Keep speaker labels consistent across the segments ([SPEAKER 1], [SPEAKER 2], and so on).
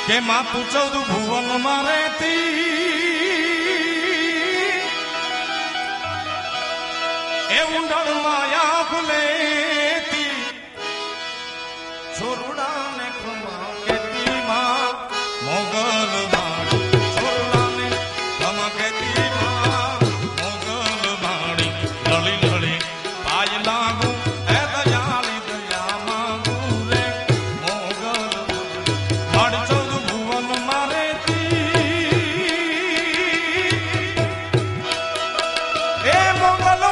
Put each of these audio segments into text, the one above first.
[SPEAKER 1] કે માતું 14 ભુવનમાં રહેતી એ ઊંડણ માયા ખુલેતી છોરુડાને ખમા કેતી માં મોગલ વાણી છોરુડાને ખમા કેતી માં મોગલ વાણી લળી લળી પાય લાગુ એ દયાળી દયા માંગુ રે મોગલ વાણી 14 ભુવનમાં રહેતી એ મોગલ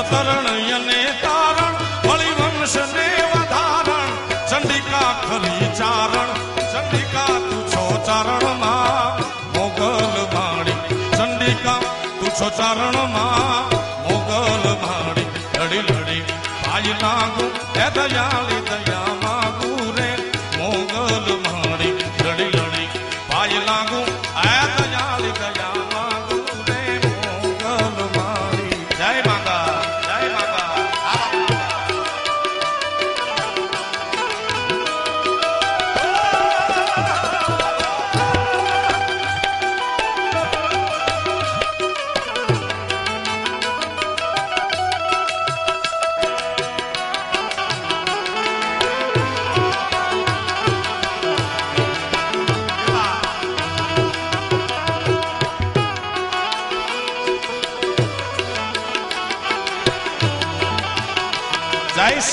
[SPEAKER 1] તરણ અને તારણ વળી વંશ ને વધારણ ચંડિકા ખરી ચારણ ચંડિકા તું છો ચારણ માં મોગલ વાણી ચંડિકા તું છો ચારણ માં મોગલ વાણી લડી લડી પાય લાગુ એ દયાળી દયા માંગુ રે મોગલ વાણી લડી લડી પાય લાગુ એ દયાળી દયા માંગુ રે મોગલ વાણી જય માતા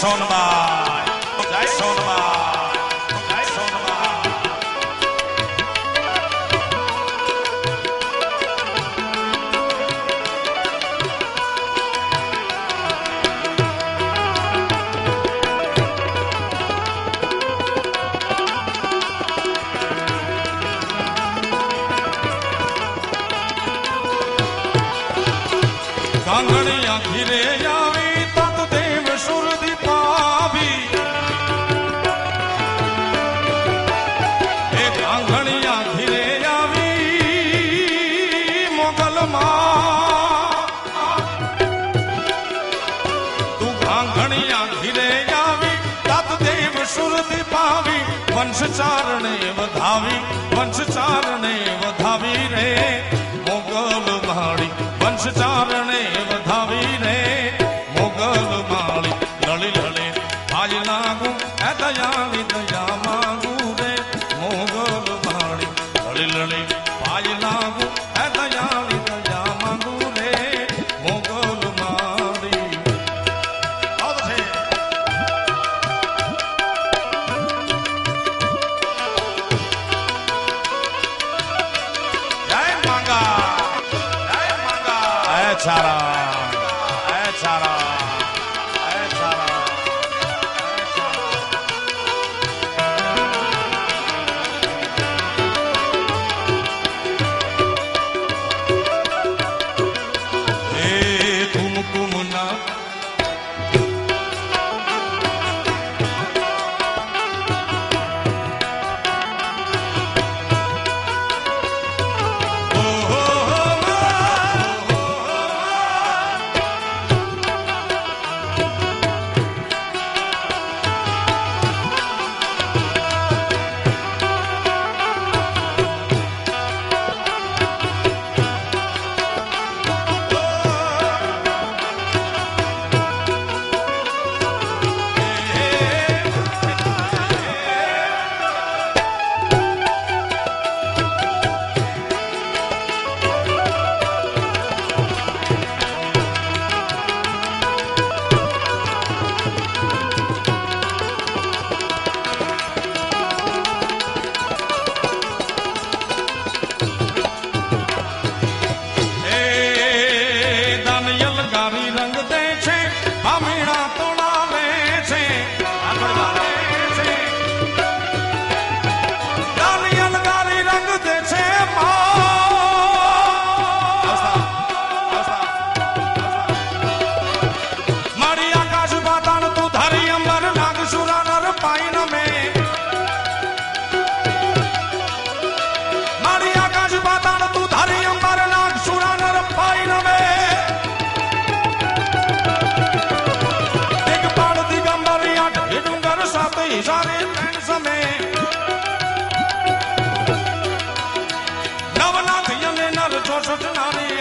[SPEAKER 1] સોનબાઈ, જય સોનબાઈ, જય સોનબાઈ. કાંગણિયા ઘીરે આવી તત દેવ સુરદી પાવી એ કાંગણિયા ઘીરે આવી મોગલમાં તું કાંગણિયા ઘીરે આવી તત દેવ સુરદી પાવી વંશચારણે વધાવી રે મોગલ માળી વંશચારણે વધાવી રે મોગલ માળી લળી લળે ભાઈ લાગુ એ દયાની દયા માંગુ રે મોગલ માળી લળી લળે ભાઈ લાગુ એ દયાની દયા માંગુ રે મોગલ માળી. જય માંગા Chara, Chara, Chara. Hey, tum na.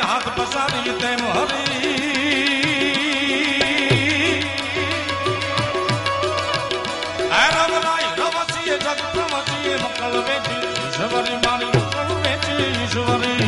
[SPEAKER 1] હાથ પસારી તેમ હરી રવલાય રવસીએ જગ પ્રમસીએ મકલ વેચી ઈશ્વરી મારી મકલ વેચી ઈશ્વરી.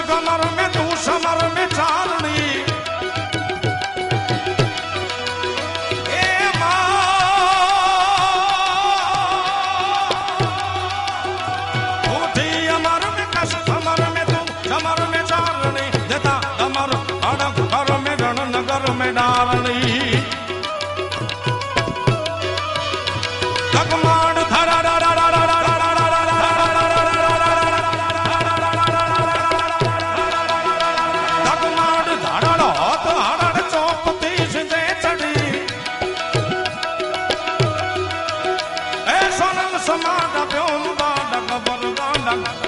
[SPEAKER 1] कमर में तू समर में चारनी ए उठी अमर में कस कमर में तू समर में चारनी देता कमर अड़क घर में रण नगर में डारनी ककमाड़ धरा समाड प्योम बाडक बरगांडक